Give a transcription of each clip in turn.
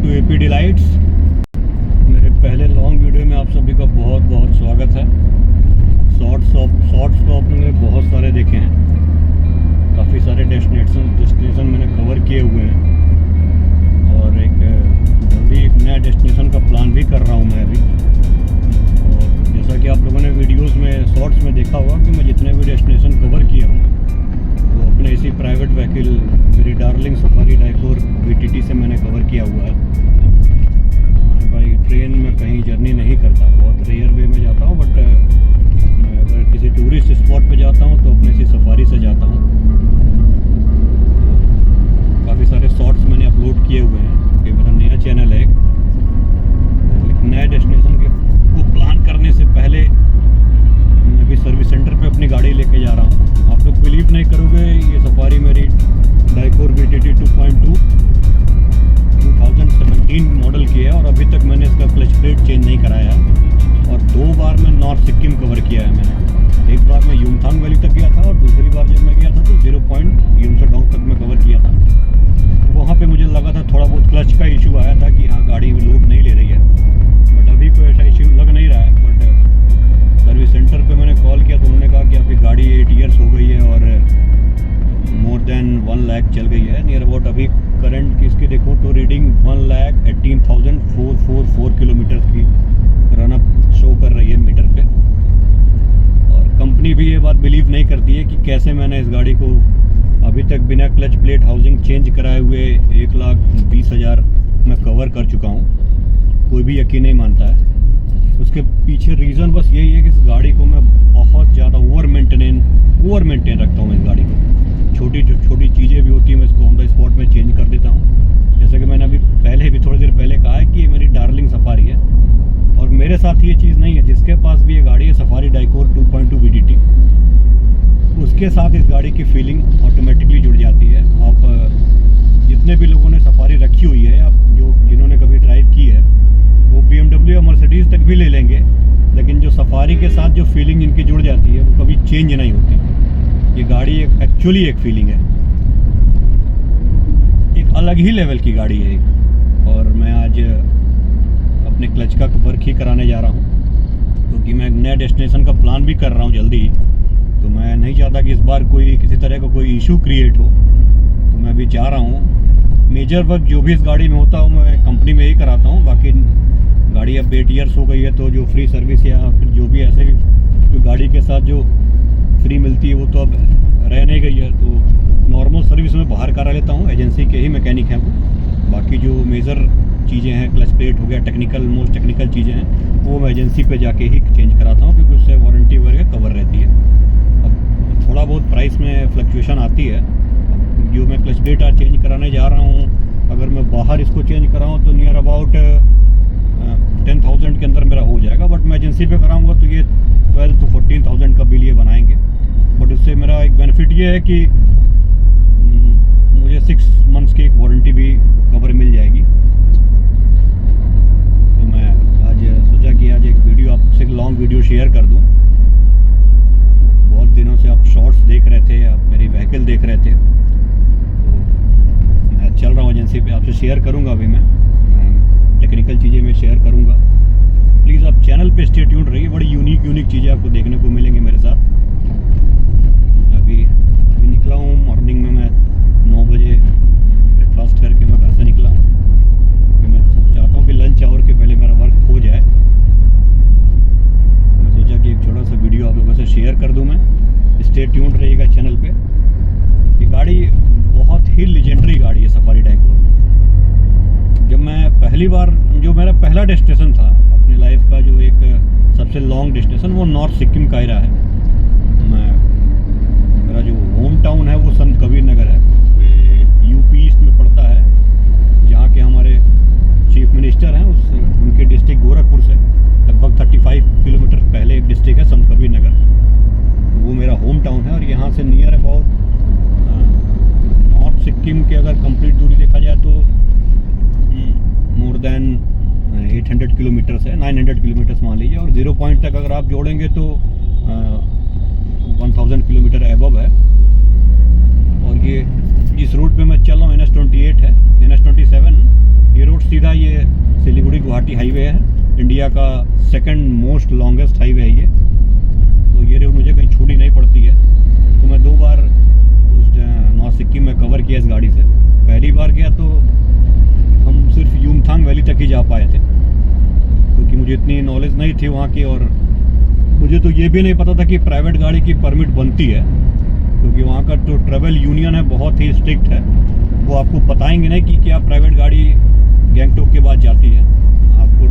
To AP delights. मेरे पहले long video में आप सभी का बहुत बहुत स्वागत है। शॉर्ट्स तो आपने बहुत सारे देखे हैं, काफ़ी सारे डेस्टिनेशन मैंने कवर किए हुए हैं और जल्दी एक नया डेस्टिनेशन का प्लान भी कर रहा हूँ मैं अभी। और जैसा कि आप लोगों ने वीडियोस में शॉर्ट्स में देखा होगा कि मैं जितने भी डेस्टिनेशन कवर किया हूँ वो अपने इसी प्राइवेट व्हीकल मेरी डार्लिंग सफारी डाइकोर VTT से मैंने कवर किया हुआ है। मैं भाई ट्रेन में कहीं जर्नी नहीं करता, बहुत रेयर वे में जाता हूँ, बट मैं अगर किसी टूरिस्ट स्पॉट पे जाता हूँ तो अपने इसी सफारी से जाता हूँ। काफ़ी सारे शॉर्ट्स मैंने अपलोड किए हुए हैं कि मेरा नया चैनल है। एक नए डेस्टिनेशन को प्लान करने से पहले मैं अभी सर्विस सेंटर पे अपनी गाड़ी लेके जा रहा हूँ। आप लोग बिलीव नहीं करोगे, ये सफारी मेरी डाइकोर VTT 2.2 2017 मॉडल की है और अभी तक मैंने इसका क्लच प्लेट चेंज नहीं कराया है। और 2 बार मैं नॉर्थ सिक्किम कवर किया है मैंने। एक बार मैं युमथांग वैली तक गया था और दूसरी बार जब मैं गया था तो 0 पॉइंट युमसोडांग तक मैं कवर किया था। वहाँ पे मुझे लगा था थोड़ा बहुत क्लच का इशू आया था कि हाँ गाड़ी लोड नहीं ले रही है, बट अभी कोई ऐसा इशू लग नहीं रहा है। बट सर्विस सेंटर पे मैंने कॉल किया तो उन्होंने कहा कि आपकी गाड़ी 8 ईयर्स हो गई है और मोर देन 1 लाख चल गई है। नियर अबाउट अभी करंट की इसकी देखो तो रीडिंग 1,18,444 किलोमीटर की रनअप शो कर रही है मीटर पे। और कंपनी भी ये बात बिलीव नहीं करती है कि कैसे मैंने इस गाड़ी को अभी तक बिना क्लच प्लेट हाउसिंग चेंज कराए हुए 1,20,000 मैं कवर कर चुका हूँ। कोई भी यकीन नहीं मानता है। उसके पीछे रीज़न बस यही है कि इस गाड़ी को मैं बहुत ज़्यादा ओवर मेंटेन रखता हूँ। इस गाड़ी को छोटी चीज़ें भी होती हैं, मैं इसको ऑन द स्पॉट में चेंज कर देता हूँ। जैसे कि मैंने अभी थोड़ी देर पहले कहा है कि ये मेरी डार्लिंग सफारी है और मेरे साथ ये चीज़ नहीं है। जिसके पास भी ये गाड़ी है सफारी डाइकोर 2.2 VTT, उसके साथ इस गाड़ी की फीलिंग ऑटोमेटिकली जुड़ जाती है। आप जितने भी लोगों ने सफारी रखी हुई है, आप जिन्होंने कभी ड्राइव की है, वो BMW या मर्सिडीज़ तक भी ले लेंगे, लेकिन जो सफारी के साथ जो फीलिंग इनकी जुड़ जाती है वो कभी चेंज नहीं होती। ये गाड़ी एक्चुअली एक फीलिंग है, एक अलग ही लेवल की गाड़ी है। और मैं आज अपने क्लच का वर्क ही कराने जा रहा हूँ क्योंकि मैं एक नया डेस्टिनेशन का प्लान भी कर रहा हूँ जल्दी ही। तो मैं नहीं चाहता कि इस बार किसी तरह का कोई इशू क्रिएट हो, तो मैं अभी जा रहा हूँ। मेजर वर्क जो भी इस गाड़ी में होता है मैं कंपनी में ही कराता हूँ। बाकी गाड़ी अब 8 ईयर्स हो गई है तो जो फ्री सर्विस या फिर जो भी ऐसे जो गाड़ी के साथ जो फ्री मिलती है वो तो अब रह नहीं गई है। तो नॉर्मल सर्विस में बाहर करा लेता हूँ, एजेंसी के ही मैकेनिक हैं वो। बाकी जो मेजर चीज़ें हैं, क्लच प्लेट हो गया, मोस्ट टेक्निकल चीज़ें हैं, वो मैं एजेंसी पे जाके ही चेंज कराता हूँ क्योंकि उससे वारंटी वगैरह कवर रहती है। अब थोड़ा बहुत प्राइस में फ्लक्चुएशन आती है। जो मैं क्लच प्लेट आज चेंज कराने जा रहा हूँ, अगर मैं बाहर इसको चेंज कराऊँ तो नियर अबाउट 10,000 के अंदर मेरा हो जाएगा। बट मैं एजेंसी पे कराऊंगा तो ये 12,000 to 14,000 का बिल ये बनाएंगे। बट उससे मेरा एक बेनिफिट ये है कि मुझे 6 मंथ्स की एक वारंटी भी कवर मिल जाएगी। तो मैं आज सोचा कि आज एक वीडियो आपसे लॉन्ग वीडियो शेयर कर दूं। बहुत दिनों से आप शॉर्ट्स देख रहे थे, आप मेरी व्हीकल देख रहे थे, तो मैं चल रहा हूँ एजेंसी पे, आपसे शेयर करूँगा। अभी मैं टेक्निकल चीज़ें मैं शेयर करूँगा। प्लीज़ आप चैनल पे स्टे ट्यून्ड रहिए, बड़ी यूनिक चीज़ें आपको देखने को मिलेंगी मेरे साथ। अभी निकला हूँ मॉर्निंग में, मैं 9 बजे ब्रेकफास्ट करके मैं घर से निकला हूँ क्योंकि मैं चाहता हूँ कि लंच आवर के पहले मेरा वर्क हो जाए। मैं सोचा कि एक छोटा सा वीडियो आप लोगों से शेयर कर दूँ मैं। स्टे ट्यून्ड रहिएगा चैनल पर। ये गाड़ी बहुत ही लेजेंडरी गाड़ी है सफारी डाइकोर। जब मैं पहली बार, जो मेरा पहला डेस्टिनेशन था अपनी लाइफ का, जो एक सबसे लॉन्ग डेस्टिनेशन, वो नॉर्थ सिक्किम का ही रहा है। मेरा जो होम टाउन है वो संत कबीर नगर है, यूपी ईस्ट में पड़ता है, जहाँ के हमारे चीफ मिनिस्टर हैं उनके डिस्ट्रिक्ट गोरखपुर से लगभग 35 किलोमीटर पहले एक डिस्ट्रिक्ट है संत कबीर नगर, वो मेरा होम टाउन है। और यहाँ से नियर अबाउट नॉर्थ सिक्किम के अगर कंप्लीट दूरी देखा जाए तो मोर देन 800 किलोमीटर्स है, 900 किलोमीटर्स मान लीजिए। और 0 पॉइंट तक अगर आप जोड़ेंगे तो 1000 किलोमीटर एबव है। और ये जिस रूट पे मैं चल रहा हूँ NH28 है, NH27, ये रोड सीधा ये सिलीगुड़ी गुवाहाटी हाईवे है, इंडिया का सेकंड मोस्ट लॉन्गेस्ट हाईवे है ये। तो ये रोड मुझे कहीं छूनी नहीं पड़ती है। तो मैं 2 बार उस नॉर्थ सिक्किम में कवर किया इस गाड़ी से। पहली बार गया तो हम सिर्फ युमथांग वैली तक ही जा पाए थे, क्योंकि मुझे इतनी नॉलेज नहीं थी वहाँ की, और मुझे तो ये भी नहीं पता था कि प्राइवेट गाड़ी की परमिट बनती है, क्योंकि वहाँ का जो ट्रैवल यूनियन है बहुत ही स्ट्रिक्ट है। वो आपको बताएंगे नहीं कि क्या प्राइवेट गाड़ी गैंगटोक के बाद जाती है। आपको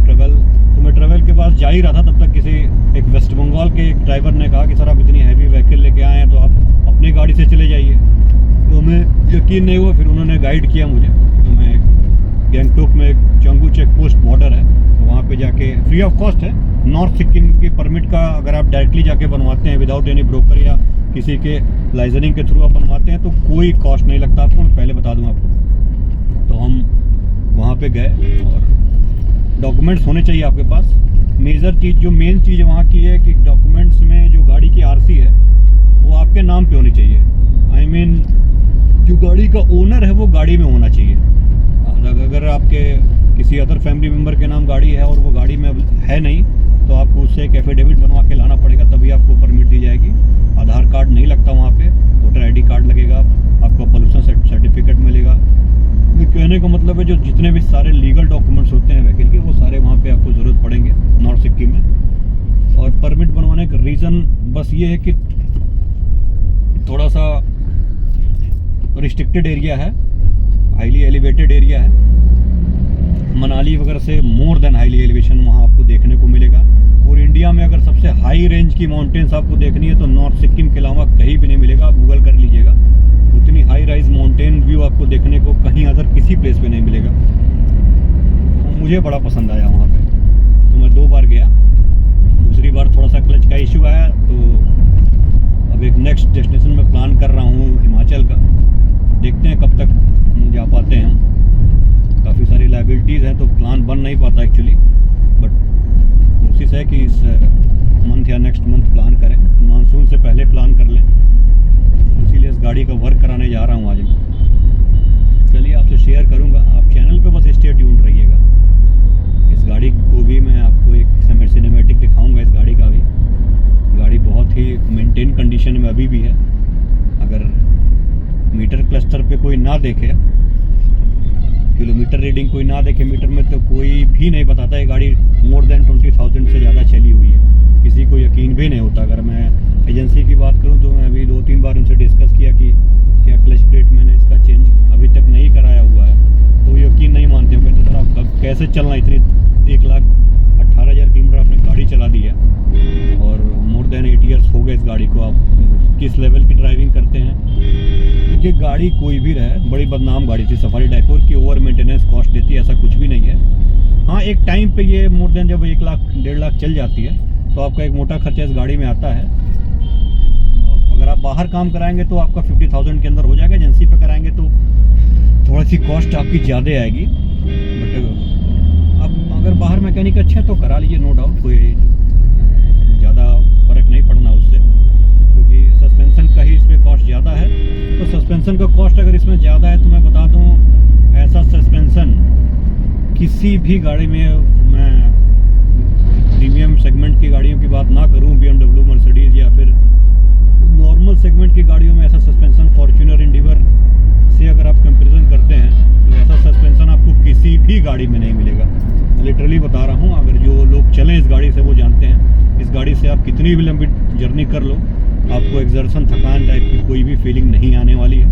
तो मैं ट्रैवल के पास जा ही रहा था, तब तक किसी एक वेस्ट बंगाल के एक ड्राइवर ने कहा कि सर आप इतनी हैवी व्हीकल लेके आए हैं तो आप अपनी गाड़ी से चले जाइए। तो हमें यकीन नहीं हुआ, फिर उन्होंने गाइड किया मुझे। तो मैं गैंगटोक में एक चंगू चेक पोस्ट बॉर्डर है, तो वहाँ पे जाके फ्री ऑफ कॉस्ट है। नॉर्थ सिक्किम की परमिट का अगर आप डायरेक्टली जाके बनवाते हैं विदाउट एनी ब्रोकर या किसी के लाइसेंसिंग के थ्रू आप बनवाते हैं तो कोई कॉस्ट नहीं लगता आपको, मैं पहले बता दूं आपको। तो हम वहाँ पे गए, और डॉक्यूमेंट्स होने चाहिए आपके पास। मेजर चीज़ जो मेन चीज़ वहाँ की है कि डॉक्यूमेंट्स में जो गाड़ी की आरसी है वो आपके नाम पे होनी चाहिए। आई मीन जो गाड़ी का ओनर है वो गाड़ी में होना चाहिए। अगर आपके किसी अदर फैमिली मेम्बर के नाम गाड़ी है और वो गाड़ी में है नहीं, तो आपको उससे एक एफिडेविट बनवा के लाना पड़ेगा, तभी आपको परमिट दी जाएगी। आधार कार्ड नहीं लगता वहाँ पे, वोटर आईडी कार्ड लगेगा, आपको पोल्यूशन सर्टिफिकेट मिलेगा। ये कहने का मतलब है जो जितने भी सारे लीगल डॉक्यूमेंट्स होते हैं व्हीकल के, वो सारे वहाँ पे आपको ज़रूरत पड़ेंगे नॉर्थ सिक्किम में। और परमिट बनवाने का रीज़न बस ये है कि थोड़ा सा रिस्ट्रिक्टेड एरिया है, हाईली एलिवेटेड एरिया है। मनाली वगैरह से मोर देन हाईली एलिवेशन वहाँ आपको देखने को मिलेगा। और इंडिया में अगर सबसे हाई रेंज की माउंटेन्स आपको देखनी है तो नॉर्थ सिक्किम के अलावा कहीं भी नहीं मिलेगा। आप गूगल कर लीजिएगा, उतनी हाई राइज माउंटेन व्यू आपको देखने को कहीं अदर किसी प्लेस पे नहीं मिलेगा। तो मुझे बड़ा पसंद आया वहाँ पे, तो मैं 2 बार गया। दूसरी बार थोड़ा सा क्लच का इशू आया, तो अब एक नेक्स्ट डेस्टिनेशन में प्लान कर रहा हूँ हिमाचल का। देखते हैं कब तक जा पाते हैं हम। काफ़ी सारी लाइबिलिटीज़ हैं तो प्लान बन नहीं पाता एक्चुअली, बट कोशिश है कि इस मंथ या नेक्स्ट मंथ प्लान करें, मानसून से पहले प्लान कर लें। तो इसीलिए इस गाड़ी का वर्क कराने जा रहा हूँ आज मैं। चलिए आपसे शेयर करूँगा, आप चैनल पे बस स्टे ट्यून रहिएगा। इस गाड़ी को भी मैं आपको एक सिनेमैटिक दिखाऊँगा। इस गाड़ी का भी, गाड़ी बहुत ही मेंटेन कंडीशन में अभी भी है। अगर मीटर क्लस्टर पे कोई ना देखे, किलोमीटर रीडिंग कोई ना देखे मीटर में, तो कोई भी नहीं बताता ये गाड़ी मोर देन 20,000 से ज़्यादा चली हुई है। किसी को यकीन भी नहीं होता। अगर मैं एजेंसी की बात करूं तो मैं अभी 2-3 बार उनसे डिस्कस किया कि क्या क्लच प्लेट मैंने इसका चेंज अभी तक नहीं कराया हुआ है, तो यकीन नहीं मानते हो। कहते सर आप कब कैसे चलना, इतनी 1,18,000 किलोमीटर आपने गाड़ी चला दी है और मोर देन 8 ईयर्स हो गए इस गाड़ी को, आप किस लेवल की ड्राइविंग करते हैं। ये गाड़ी कोई भी रहे, बड़ी बदनाम गाड़ी थी। सफारी डायकोर की ओवर मेंटेनेंस कॉस्ट देती है, ऐसा कुछ भी नहीं है। हाँ, एक टाइम पे ये मोर देन जब 1 लाख 1.5 लाख चल जाती है तो आपका एक मोटा खर्चा इस गाड़ी में आता है। अगर आप बाहर काम कराएंगे तो आपका 50,000 के अंदर हो जाएगा। एजेंसी पे कराएंगे तो थोड़ी सी कॉस्ट आपकी ज़्यादा आएगी, बट अब अगर बाहर मैकेनिक अच्छा है तो करा लीजिए, नो डाउट। कोई ज़्यादा फ़र्क नहीं पड़ना उससे, क्योंकि सस्पेंसन का ही इस पर कॉस्ट ज़्यादा है। तो सस्पेंसन का कॉस्ट अगर इसमें ज़्यादा है तो मैं बता दूं, ऐसा सस्पेंसन किसी भी गाड़ी में, मैं प्रीमियम सेगमेंट की गाड़ियों की बात ना करूं, BMW, मर्सिडीज़ या फिर नॉर्मल सेगमेंट की गाड़ियों में ऐसा सस्पेंसन फॉर्च्यूनर, इंडिवर से अगर आप कंपैरिजन करते हैं तो ऐसा सस्पेंसन आपको किसी भी गाड़ी में नहीं मिलेगा। लिटरली बता रहा हूँ। अगर जो लोग चलें इस गाड़ी से वो जानते हैं, इस गाड़ी से आप कितनी भी लंबी जर्नी कर लो, आपको एक्सर्शन, थकान टाइप की कोई भी फीलिंग नहीं आने वाली है।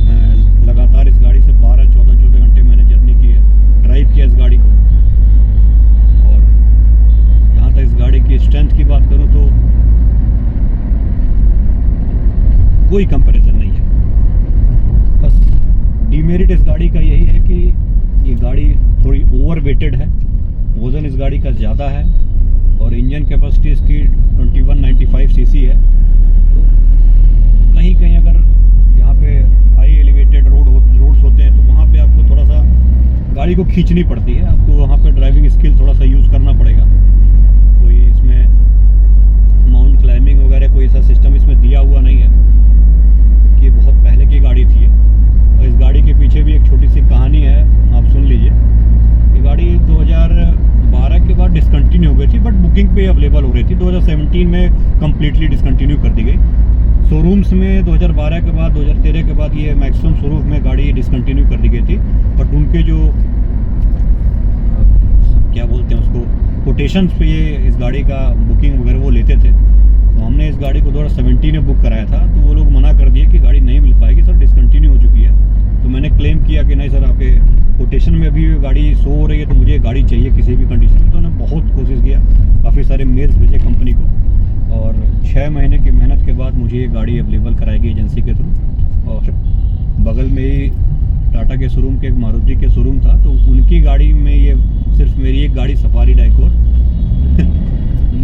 मैं लगातार इस गाड़ी से 12-14 घंटे मैंने जर्नी की है, ड्राइव किया इस गाड़ी को। और जहाँ तक इस गाड़ी की स्ट्रेंथ की बात करूँ तो कोई कंपैरिजन नहीं है। बस डीमेरिट इस गाड़ी का यही है कि ये गाड़ी थोड़ी ओवर वेटेड है, वज़न इस गाड़ी का ज़्यादा है, और इंजन कैपेसिटी इसकी 2195 सीसी है। तो कहीं कहीं अगर यहाँ पे हाई एलिवेटेड रोड्स होते हैं तो वहाँ पे आपको थोड़ा सा गाड़ी को खींचनी पड़ती है। आपको वहाँ पे ड्राइविंग स्किल थोड़ा सा यूज़ करना पड़ेगा। कोई इसमें माउंट क्लाइंबिंग वगैरह कोई ऐसा सिस्टम इसमें दिया हुआ नहीं है, कि बहुत पहले की गाड़ी थी। और इस गाड़ी के पीछे भी एक छोटी सी कहानी है, आप सुन लीजिए। पे अवेलेबल हो रही थी। 2017 में कम्प्लीटली डिसकंटिन्यू कर दी गई। शोरूम्स में 2012 के बाद 2013 के बाद ये मैक्सिमम शोरूम में गाड़ी डिसकंटिन्यू कर दी गई थी। बट उनके जो क्या बोलते हैं उसको, कोटेशन पे ये इस गाड़ी का बुकिंग वगैरह वो लेते थे। तो हमने इस गाड़ी को 2017 में बुक कराया था, तो वो लोग मना कर दिए कि गाड़ी नहीं मिल पाएगी सर, डिसकंटिन्यू हो चुकी है। तो मैंने क्लेम किया कि नहीं सर, आपके कोटेशन में अभी गाड़ी शो हो रही है, तो मुझे गाड़ी चाहिए किसी भी कंडीशन में। तो उन्होंने बहुत कोशिश किया, काफ़ी सारे मेल्स भेजे कंपनी को, और 6 महीने की मेहनत के बाद मुझे ये गाड़ी अवेलेबल कराएगी एजेंसी के थ्रू। और बगल में ही टाटा के शोरूम के एक मारुति के शोरूम था, तो उनकी गाड़ी में ये सिर्फ मेरी एक गाड़ी सफारी डाइकोर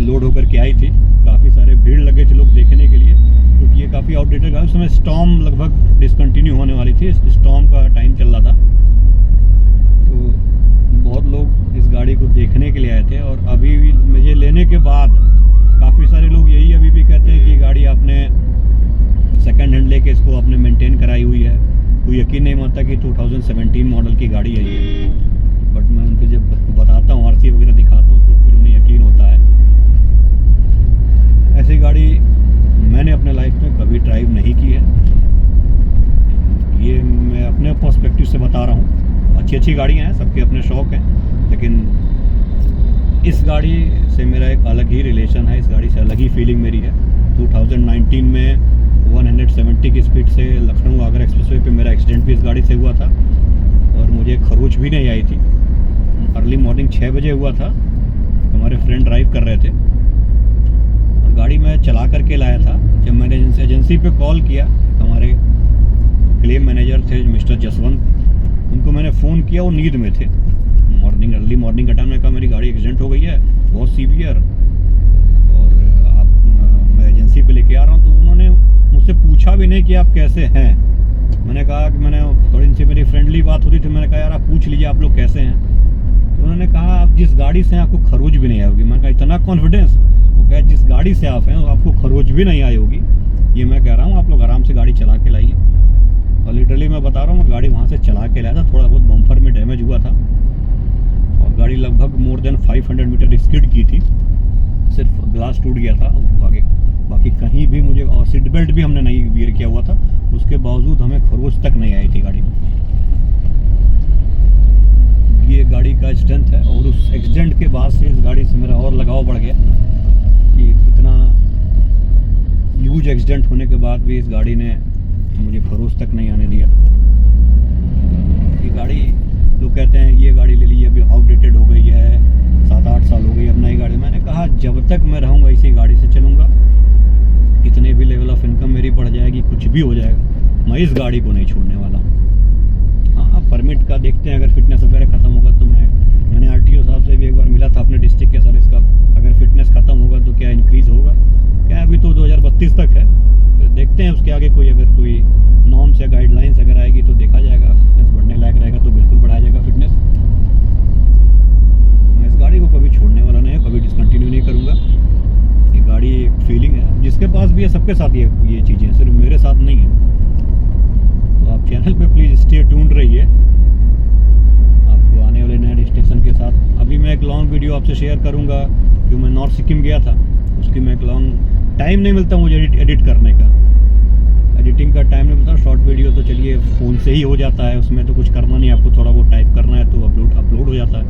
लोड होकर के आई थी। काफ़ी सारे भीड़ लगे थे लोग देखने के लिए, क्योंकि ये काफ़ी आउटडेटेड गाड़ी। उस समय स्टॉर्म लगभग डिसकंटिन्यू होने वाली थी, स्टॉर्म का टाइम चल रहा था। तो बहुत लोग इस गाड़ी को देखने के लिए आए थे। और अभी भी मुझे लेने के बाद काफ़ी सारे लोग यही अभी भी कहते हैं कि गाड़ी आपने सेकंड हैंड लेके इसको आपने मेंटेन कराई हुई है। कोई यकीन नहीं मानता कि 2017 मॉडल की गाड़ी है ये। बट मैं उनको जब बताता हूँ, आरसी वगैरह दिखाता हूँ, तो फिर उन्हें यकीन होता है। ऐसी गाड़ी मैंने अपने लाइफ में कभी ड्राइव नहीं की है। ये मैं अपने पर्सपेक्टिव से बता रहा हूँ। अच्छी अच्छी गाड़ियाँ हैं, सबके अपने शौक़ हैं, लेकिन इस गाड़ी से मेरा एक अलग ही रिलेशन है। इस गाड़ी से अलग ही फीलिंग मेरी है। 2019 में 170 की स्पीड से लखनऊ आगरा एक्सप्रेसवे पे मेरा एक्सीडेंट भी इस गाड़ी से हुआ था, और मुझे खरोच भी नहीं आई थी। अर्ली मॉर्निंग 6 बजे हुआ था, हमारे फ्रेंड ड्राइव कर रहे थे, और गाड़ी मैं चला करके लाया था। जब मैंने एजेंसी पे कॉल किया, हमारे क्लेम मैनेजर थे मिस्टर जसवंत, उनको मैंने फ़ोन किया, वो नींद में थे। अर्ली मॉर्निंग का टाइम, ने कहा मेरी गाड़ी एक्सीडेंट हो गई है बहुत सीवियर, और मैं एजेंसी पे लेके आ रहा हूँ। तो उन्होंने मुझसे पूछा भी नहीं कि आप कैसे हैं। मैंने कहा कि मैंने थोड़ी इनसे मेरी फ्रेंडली बात होती थी, मैंने कहा यार आप पूछ लीजिए आप लोग कैसे हैं। तो उन्होंने कहा आप जिस गाड़ी से हैं आपको खरोच भी नहीं आई होगी। मैंने कहा इतना कॉन्फिडेंस? वो कहा जिस गाड़ी से आप हैं आपको खरोच भी नहीं आई होगी। ये मैं कह रहा हूँ, आप लोग आराम से गाड़ी चला के लाइए। और लिटरली मैं बता रहा हूँ, मैं गाड़ी वहाँ से चला के लाया था। थोड़ा बहुत बम्पर में डैमेज हुआ था, और गाड़ी लगभग मोर देन 500 मीटर स्किड की थी। सिर्फ ग्लास टूट गया था, बाकी कहीं भी मुझे, और सीट बेल्ट भी हमने नहीं वियर किया हुआ था, उसके बावजूद हमें खरोच तक नहीं आई थी गाड़ी में। ये गाड़ी का स्ट्रेंथ है। और उस एक्सीडेंट के बाद से इस गाड़ी से मेरा और लगाव बढ़ गया कि इतना ह्यूज एक्सीडेंट होने के बाद भी इस गाड़ी ने मुझे खरोच तक नहीं आने दिया। ये गाड़ी, लोग कहते हैं ये गाड़ी ले ली, अभी आउटडेटेड हो गई है, 7-8 साल हो गई अब नई गाड़ी। मैंने कहा जब तक मैं रहूँगा इसी गाड़ी से चलूँगा, कितने भी लेवल ऑफ इनकम मेरी बढ़ जाएगी, कुछ भी हो जाएगा, मैं इस गाड़ी को नहीं छोड़ने वाला हूँ। हाँ, परमिट का देखते हैं, अगर फिटनेस वगैरह ख़त्म होगा तो मैंने आरटीओ साहब से भी एक बार मिला था अपने डिस्ट्रिक्ट के, सर इसका अगर फिटनेस ख़त्म होगा तो क्या इंक्रीज़ होगा? क्या अभी तो 2032 तक है, फिर देखते हैं उसके आगे कोई अगर कोई नॉर्म्स या गाइडलाइंस अगर आएगी तो देखा जाएगा। फिटनेस बढ़ने लायक रहेगा तो बिल्कुल बढ़ाया जाएगा फिटनेस। मैं इस गाड़ी को कभी छोड़ने वाला नहीं है, कभी डिसकंटिन्यू नहीं करूँगा। ये गाड़ी एक फीलिंग है, जिसके पास भी है सबके साथ ये चीज़ें, सिर्फ मेरे साथ नहीं है। तो आप चैनल पे प्लीज़ स्टे ट्यून्ड रहिए, आपको आने वाले नए डेस्टिनेशन के साथ। अभी मैं एक लॉन्ग वीडियो आपसे शेयर करूँगा, जो मैं नॉर्थ सिक्किम गया था, उसकी मैं एक लॉन्ग, टाइम नहीं मिलता मुझे एडिट करने का, एडिटिंग का टाइम नहीं मिलता। शॉर्ट वीडियो तो चलिए फ़ोन से ही हो जाता है, उसमें तो कुछ करना नहीं, आपको थोड़ा बहुत टाइप करना है तो अपलोड हो जाता है।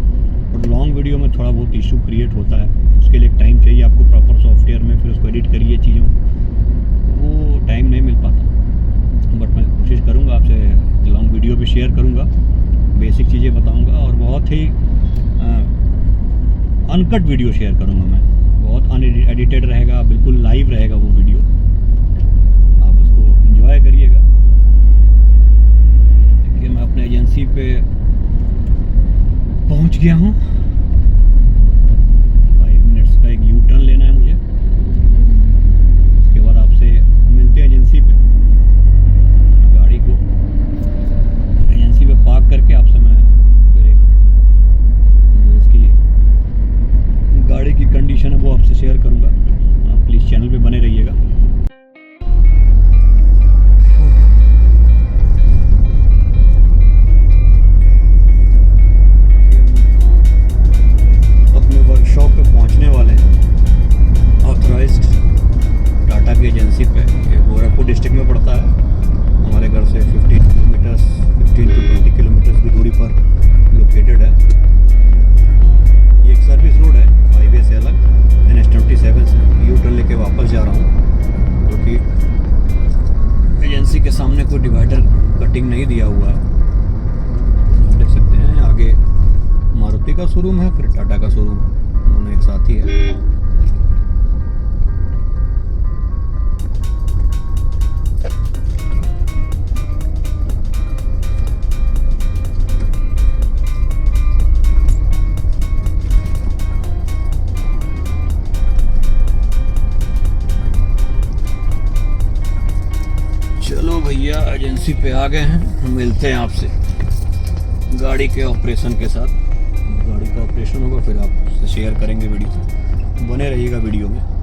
और लॉन्ग वीडियो में थोड़ा बहुत इशू क्रिएट होता है, उसके लिए टाइम चाहिए आपको प्रॉपर सॉफ्टवेयर में, फिर उसको एडिट करिए चीज़ों, वो टाइम नहीं मिल पाता। बट मैं कोशिश करूँगा आपसे लॉन्ग वीडियो भी शेयर करूँगा, बेसिक चीज़ें बताऊँगा, और बहुत ही अनकट वीडियो शेयर करूँगा मैं, बहुत अनएडिटेड रहेगा, बिल्कुल लाइव रहेगा वो वीडियो, आप उसको एंजॉय करिएगा। देखिए मैं अपने एजेंसी पे पहुंच गया हूं। 5 मिनट्स का एक यू टर्न लेना है मुझे, उसके बाद आपसे मिलते हैं एजेंसी पे। गाड़ी को एजेंसी पे पार्क करके आपसे मैं फिर एक जो इसकी गाड़ी की कंडीशन है वो आपसे शेयर करूंगा। आप प्लीज़ चैनल पे बने रहिएगा। का शोरूम है, फिर टाटा का शोरूम है, दोनों एक साथ ही है। चलो भैया एजेंसी पे आ गए हैं, मिलते हैं आपसे गाड़ी के ऑपरेशन के साथ। गाड़ी का ऑपरेशन होगा फिर आपसे शेयर करेंगे वीडियो, बने रहिएगा वीडियो में।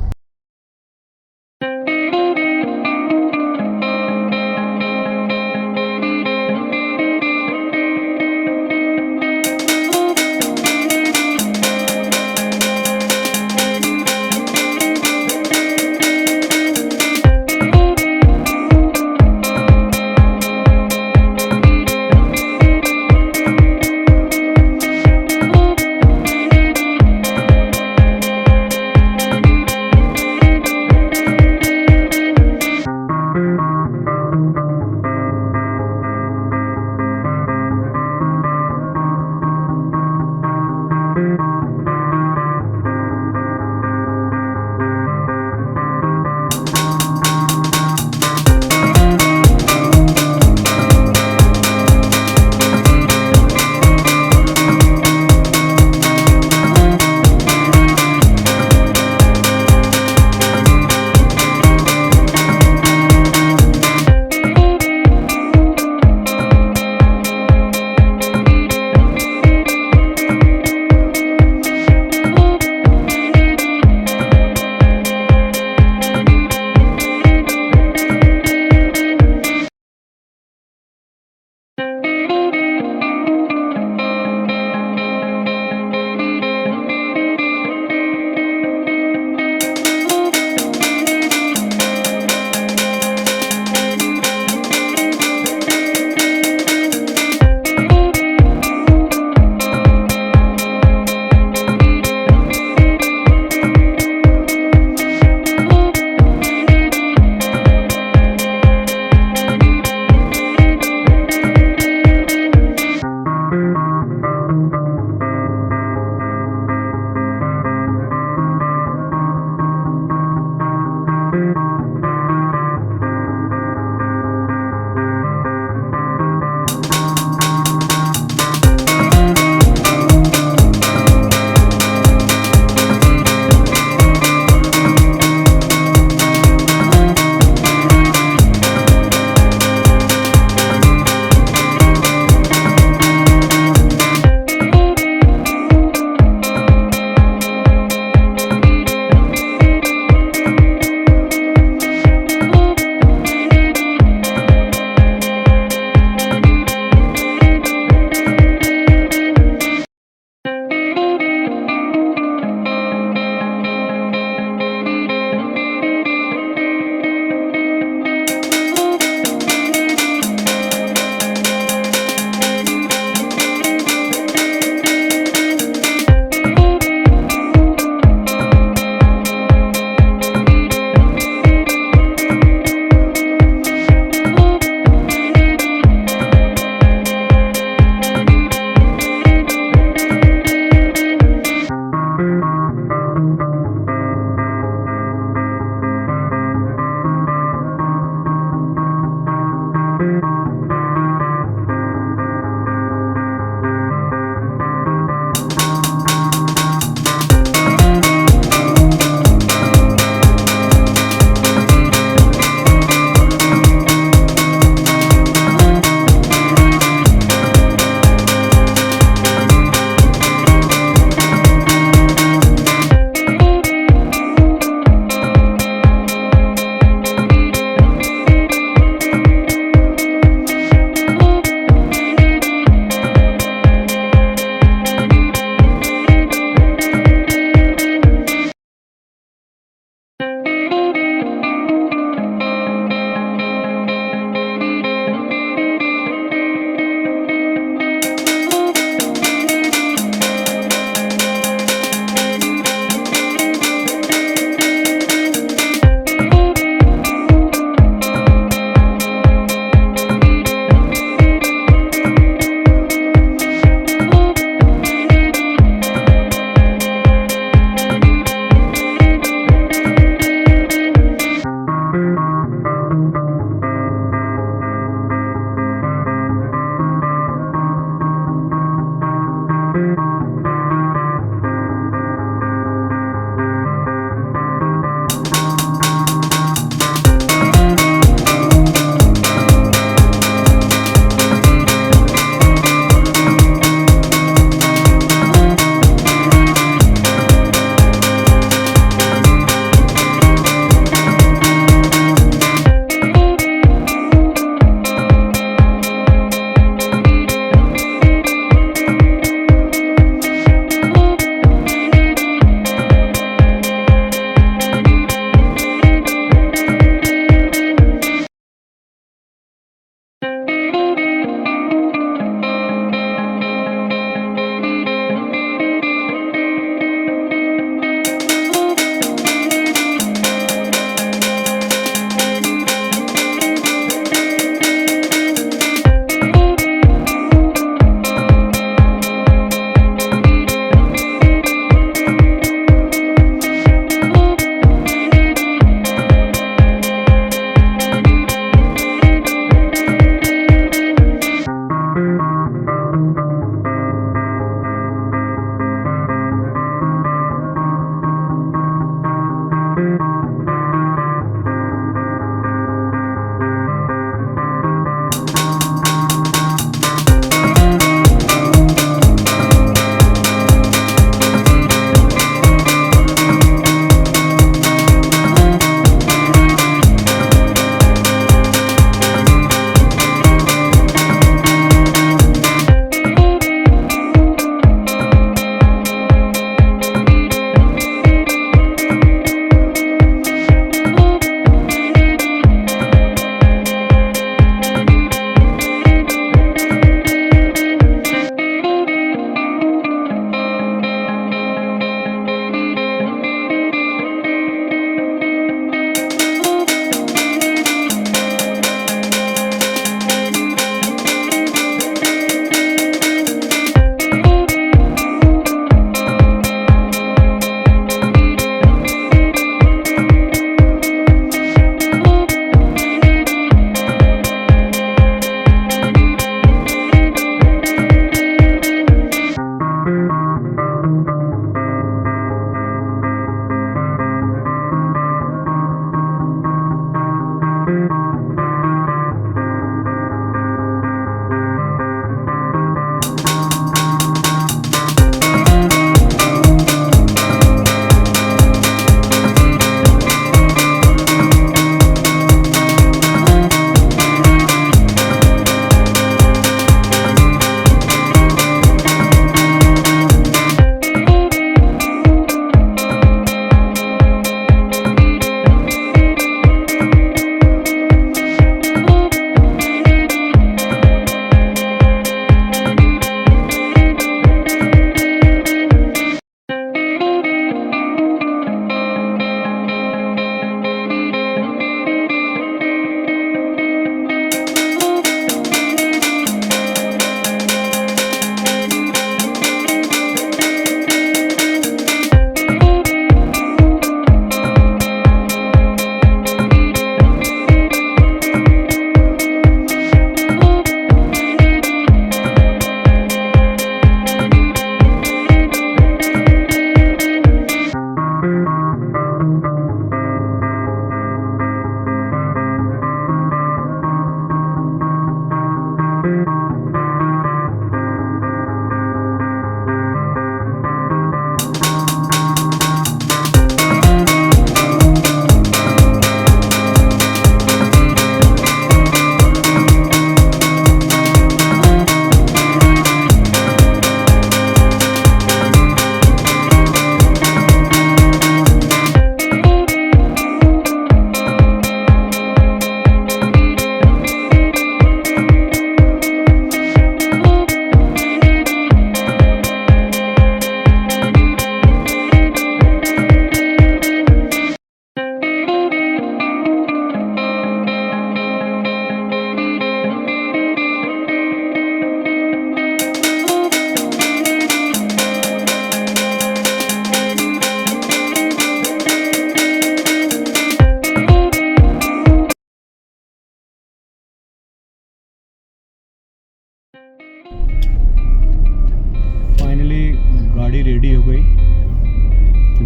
गाड़ी रेडी हो गई,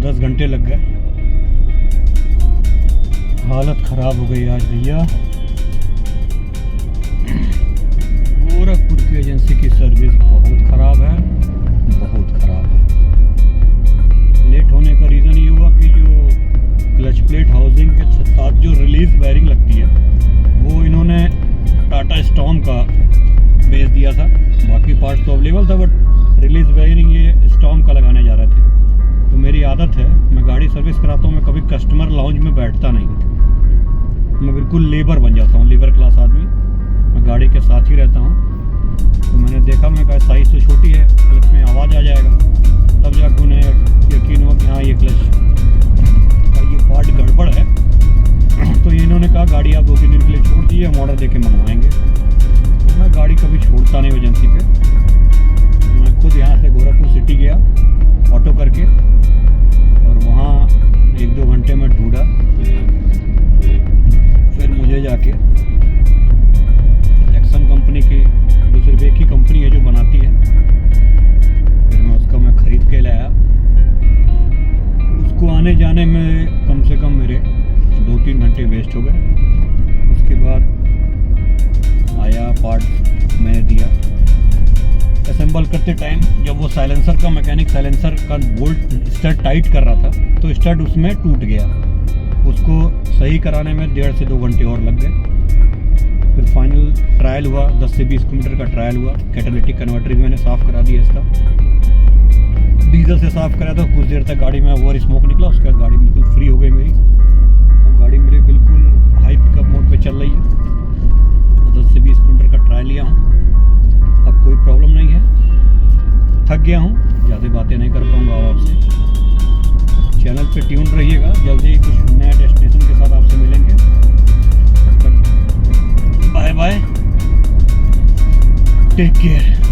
10 घंटे लग गए। हालत ख़राब हो गई आज भैया। गोरखपुर की एजेंसी की सर्विस बहुत ख़राब है, बहुत ख़राब है। लेट होने का रीज़न ये हुआ कि जो क्लच प्लेट हाउसिंग के साथ जो रिलीज़ वायरिंग लगती है वो इन्होंने टाटा स्टॉर्म का भेज दिया था। बाकी पार्ट्स तो अवेलेबल था, बट रिलीज़ वायरिंग ये स्टॉर्म का लगाने जा रहे थे। तो मेरी आदत है, मैं गाड़ी सर्विस कराता हूँ, मैं कभी कस्टमर लाउंज में बैठता नहीं, मैं बिल्कुल लेबर बन जाता हूँ, लेबर क्लास आदमी। मैं गाड़ी के साथ ही रहता हूँ। तो मैंने देखा, मैं कहा साइज़ तो छोटी है, क्लच में आवाज़ आ जाएगा। तब जाकर उन्हें यकीन हुआ कि हाँ ये क्लच का ये पार्ट गड़बड़ है। तो इन्होंने कहा गाड़ी आप 2-3 दिन के लिए छोड़ दीजिए, हम ऑर्डर दे के मंगवाएँगे। तो मैं गाड़ी कभी छोड़ता नहीं एजेंसी पे। मैं खुद यहाँ से गोरखपुर सिटी गया ऑटो करके, और वहाँ 1-2 घंटे में ढूंढा। फिर मुझे जाके एक्सन कंपनी की दूसरी एक ही कंपनी है जो बनाती है, फिर मैं ख़रीद के लाया। उसको आने जाने में कम से कम मेरे 2-3 घंटे वेस्ट हो गए। उसके बाद आया, पार्ट मैंने दिया। असेंबल करते टाइम जब वो साइलेंसर का मैकेनिक साइलेंसर का बोल्ट स्टड टाइट कर रहा था, तो स्टड उसमें टूट गया। उसको सही कराने में 1.5 से 2 घंटे और लग गए। फिर फाइनल ट्रायल हुआ, 10 से 20 किलोमीटर का ट्रायल हुआ। कैटालिटिक कन्वर्टर भी मैंने साफ़ करा दिया इसका, डीजल से साफ़ करा था। कुछ देर तक गाड़ी में ओवर स्मोक निकला, उसके बाद गाड़ी बिल्कुल फ्री हो गई मेरी। अब गाड़ी मेरी बिल्कुल हाई पिकअप मोड पे चल रही है। 10 से 20 किलोमीटर का ट्रायल लिया हूँ, अब कोई प्रॉब्लम नहीं है। थक गया हूँ, ज़्यादा बातें नहीं कर पाऊँगा आपसे। चैनल पे ट्यून रहिएगा, जल्दी कुछ नया डेस्टिनेशन के साथ आपसे मिलेंगे। तब तक बाय बाय, टेक केयर।